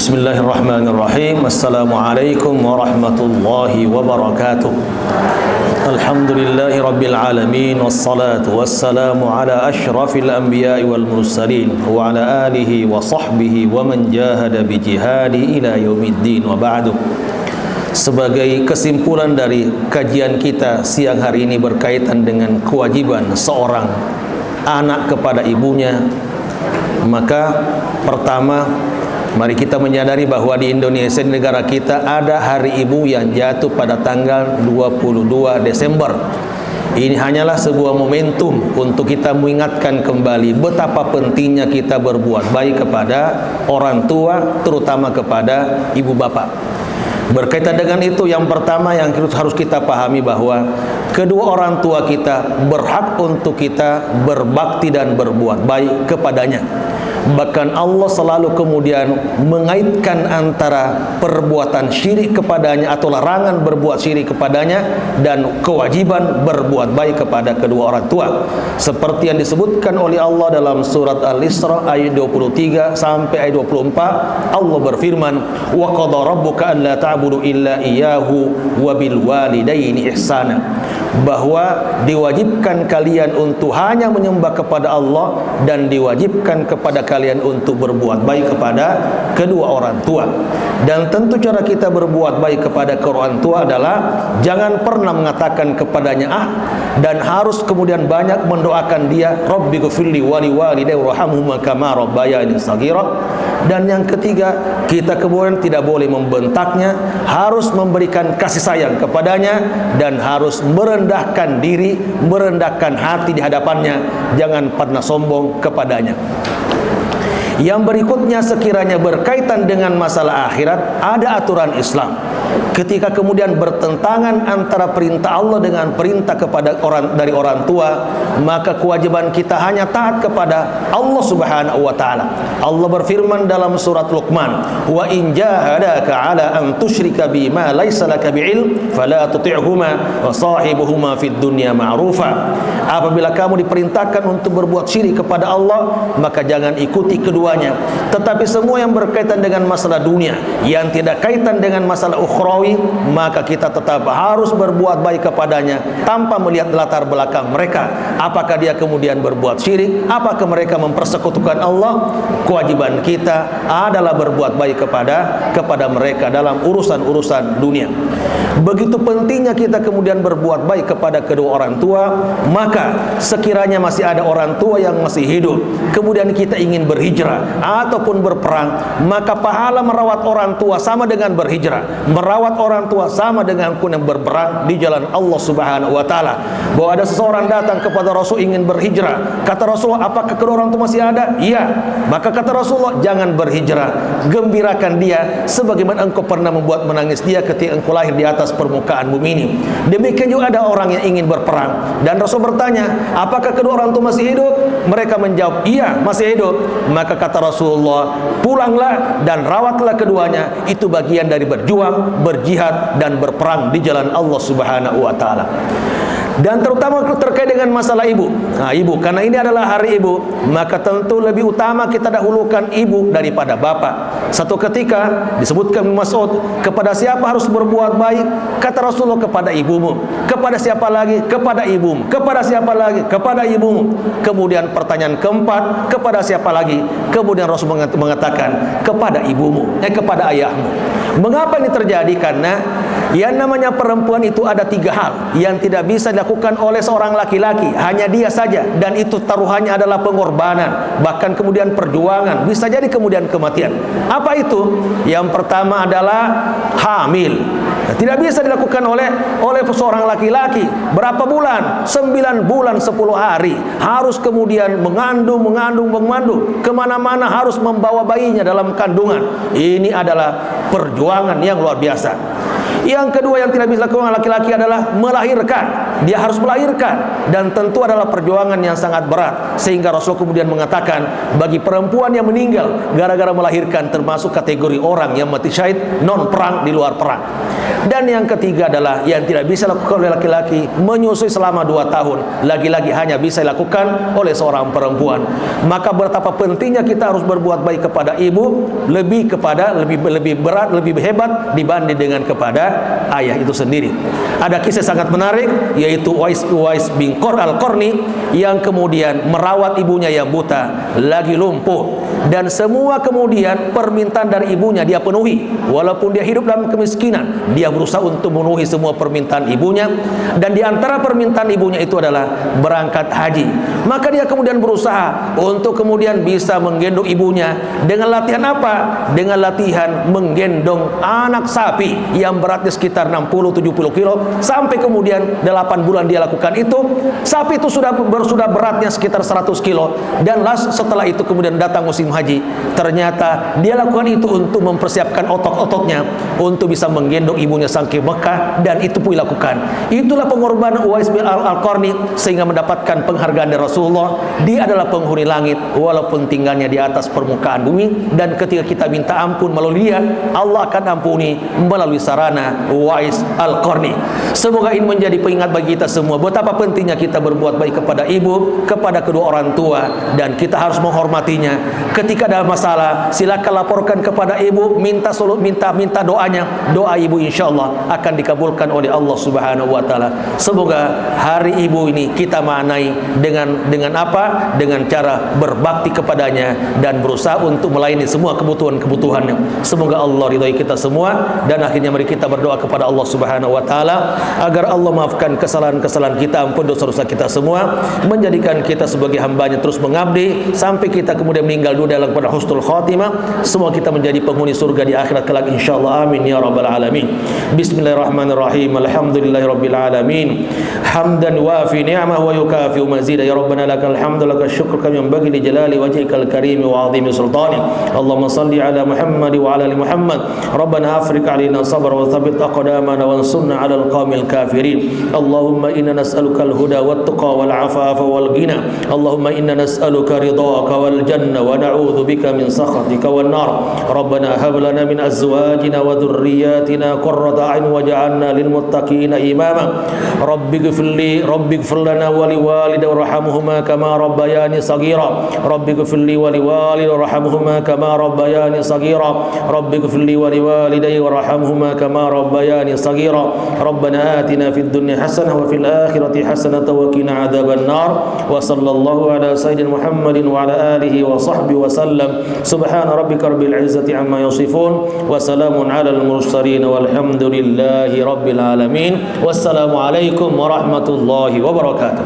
Bismillahirrahmanirrahim. Assalamualaikum warahmatullahi wabarakatuh. Alhamdulillahi rabbil alamin, wassalatu wassalamu ala asyrafil anbiya'i wal mursalin wa ala alihi wa sahbihi wa man jahada bi jihadi ila yaumiddin, wa ba'du. Sebagai kesimpulan dari kajian kita siang hari ini berkaitan dengan kewajiban seorang anak kepada ibunya, maka pertama, mari kita menyadari bahwa di Indonesia, di negara kita, ada hari ibu yang jatuh pada tanggal 22 Desember. Ini hanyalah sebuah momentum untuk kita mengingatkan kembali betapa pentingnya kita berbuat baik kepada orang tua, terutama kepada ibu bapak. Berkaitan dengan itu, yang pertama yang harus kita pahami bahwa kedua orang tua kita berhak untuk kita berbakti dan berbuat baik kepadanya. Bahkan Allah selalu kemudian mengaitkan antara perbuatan syirik kepadanya atau larangan berbuat syirik kepadanya dan kewajiban berbuat baik kepada kedua orang tua. Seperti yang disebutkan oleh Allah dalam surat Al-Isra ayat 23 sampai ayat 24, Allah berfirman, "Wa qadha rabbuka alla ta'budu illa iyyahu wa bil walidaini ihsana." Bahwa diwajibkan kalian untuk hanya menyembah kepada Allah dan diwajibkan kepada kalian untuk berbuat baik kepada kedua orang tua. Dan tentu cara kita berbuat baik kepada kedua orang tua adalah jangan pernah mengatakan kepadanya dan harus kemudian banyak mendoakan dia, Rabbighfirli wa li walidayya warhamhuma kama rabbayani shaghira. Dan yang ketiga, kita kemudian tidak boleh membentaknya, harus memberikan kasih sayang kepadanya dan harus merendahkan diri, merendahkan hati di hadapannya, jangan pernah sombong kepadanya. Yang berikutnya, sekiranya berkaitan dengan masalah akhirat, ada aturan Islam. Ketika kemudian bertentangan antara perintah Allah dengan perintah kepada orang tua, maka kewajiban kita hanya taat kepada Allah Subhanahu wa taala. Allah berfirman dalam surat Luqman, "Wa in jahadaka 'ala an tusyrika bima laysa laka bi'ilm fala tuti'huma wa sahibuhuma fid dunya ma'rufa." Apabila kamu diperintahkan untuk berbuat syirik kepada Allah, maka jangan ikuti keduanya. Tetapi semua yang berkaitan dengan masalah dunia, yang tidak kaitan dengan masalah ukhrawi, maka kita tetap harus berbuat baik kepadanya tanpa melihat latar belakang mereka. Apakah dia kemudian berbuat syirik, apakah mereka mempersekutukan Allah? Kewajiban kita adalah berbuat baik kepada mereka dalam urusan-urusan dunia. Begitu pentingnya kita kemudian berbuat baik kepada kedua orang tua, maka sekiranya masih ada orang tua yang masih hidup, kemudian kita ingin berhijrah ataupun berperang, maka pahala merawat orang tua sama dengan berhijrah. Merawat orang tua sama dengan kemudian berperang di jalan Allah Subhanahu wa taala. Bahwa ada seseorang datang kepada Rasul ingin berhijrah. Kata Rasulullah, apakah kedua orang tua masih ada? Iya. Maka kata Rasulullah, jangan berhijrah, gembirakan dia sebagaimana engkau pernah membuat menangis dia ketika engkau lahir di atas permukaan bumi ini. Demikian juga ada orang yang ingin berperang dan Rasul bertanya, apakah kedua orang tua masih hidup? Mereka menjawab, iya, masih hidup. Maka kata Rasulullah, pulanglah dan rawatlah keduanya. Itu bagian dari berjuang, berjihad dan berperang di jalan Allah Subhanahu wa taala. Dan terutama terkait dengan masalah ibu. Nah, ibu, karena ini adalah hari ibu, maka tentu lebih utama kita dahulukan ibu daripada bapak. Satu ketika disebutkan Mas'ud, kepada siapa harus berbuat baik? Kata Rasulullah, kepada ibumu. Kepada siapa lagi? Kepada ibumu. Kepada siapa lagi? Kepada ibumu. Kemudian pertanyaan keempat, kepada siapa lagi? Kemudian Rasul mengatakan, kepada ibumu, kepada ayahmu. Mengapa ini terjadi? Karena yang namanya perempuan itu ada tiga hal yang tidak bisa dilakukan oleh seorang laki-laki, hanya dia saja, dan itu taruhannya adalah pengorbanan, bahkan kemudian perjuangan, bisa jadi kemudian kematian. Apa itu? Yang pertama adalah hamil. Tidak bisa dilakukan oleh seorang laki-laki. Berapa bulan? 9 bulan 10 hari. Harus kemudian mengandung. Kemana-mana harus membawa bayinya dalam kandungan. Ini adalah perjuangan yang luar biasa. Yang kedua yang tidak bisa dilakukan laki-laki adalah melahirkan. Dia harus melahirkan, dan tentu adalah perjuangan yang sangat berat, sehingga Rasul kemudian mengatakan bagi perempuan yang meninggal gara-gara melahirkan termasuk kategori orang yang mati syahid non perang, di luar perang. Dan yang ketiga adalah yang tidak bisa dilakukan oleh laki-laki, menyusui selama 2 tahun, lagi-lagi hanya bisa dilakukan oleh seorang perempuan. Maka betapa pentingnya kita harus berbuat baik kepada ibu, lebih berat, lebih hebat dibanding dengan kepada ayah itu sendiri. Ada kisah sangat menarik, yaitu Uwais bin Al-Qarni yang kemudian merawat ibunya yang buta, lagi lumpuh, dan semua kemudian permintaan dari ibunya dia penuhi. Walaupun dia hidup dalam kemiskinan, dia berusaha untuk memenuhi semua permintaan ibunya, dan di antara permintaan ibunya itu adalah berangkat haji. Maka dia kemudian berusaha untuk kemudian bisa menggendong ibunya dengan latihan apa? Dengan latihan menggendong anak sapi yang beratnya sekitar 60-70 kilo, sampai kemudian 8 bulan dia lakukan itu. Sapi itu sudah beratnya sekitar 100 kilo, dan setelah itu kemudian datang musim haji. Ternyata dia lakukan itu untuk mempersiapkan otot-ototnya untuk bisa menggendong ibunya sampai Mekah, dan itu pun dilakukan. Itulah pengorbanan Uwais bin Al-Qarni sehingga mendapatkan penghargaan dari Rasulullah. Dia adalah penghuni langit walaupun tinggalnya di atas permukaan bumi, dan ketika kita minta ampun melalui dia, Allah akan ampuni melalui sarana Uwais Al-Qarni. Semoga ini menjadi pengingat bagi kita semua betapa pentingnya kita berbuat baik kepada ibu, kepada kedua orang tua, dan kita harus menghormatinya. Ketika ada masalah, silakan laporkan kepada ibu, minta doanya. Doa ibu insyaallah akan dikabulkan oleh Allah Subhanahu wa taala. Semoga hari ibu ini kita maknai dengan apa? Dengan cara berbakti kepadanya dan berusaha untuk melayani semua kebutuhan-kebutuhannya. Semoga Allah ridhai kita semua, dan akhirnya mari kita berdoa kepada Allah Subhanahu wa taala agar Allah maafkan kesalahan-kesalahan kita, ampun dosa-dosa kita semua, menjadikan kita sebagai hamba-Nya terus mengabdi sampai kita kemudian meninggal dunia dalam keadaan husnul khatimah. Semua kita menjadi penghuni surga di akhirat kelak insyaallah. Amin ya rabbal alamin. Bismillahirrahmanirrahim. Alhamdulillahirabbil alamin. Hamdan wafi ni'mah wa yukafi mazida. Ya rabbana lakal hamdu lakal syukru kama yanbaghi li jalali wajhikal karim wa 'azimi sultani. Allahumma salli ala Muhammad wa ala ali Muhammad. Rabbana afriq 'alaina sabra wa thabbit aqdamana wansurna 'alal qawmil kafirin. Allahumma inna nas'aluka al-huda wat tuqa wal 'afafa wal ghina. Allahumma inna nas'aluka ridhaka wal janna wa na'udzu bika min sakhatika wan nar. Rabbana hab lana min azwajina wa dhurriyyatina qurrata a'yun waj'alna lil muttaqina imama. Rabbighfir lana wa liwalidayya warhamhuma kama rabbayani saghira. Rabbighfir li wa liwalidayya warhamhuma kama rabbayani saghira. Rabbighfir li wa liwalidayya warhamhuma kama rabbayani saghira. Rabbana atina fid dunya hasanah wa fil akhirati hasanah wa qina adzaban nar. Wa sallallahu ala sayyidina Muhammadin wa ala alihi wa sahbihi wa sallam. Subhana rabbika rabbil izzati amma yasifun wa salamun alal mursalin walhamdulillahi rabbil alamin. Wassalamu alaikum warahmatullahi wabarakatuh.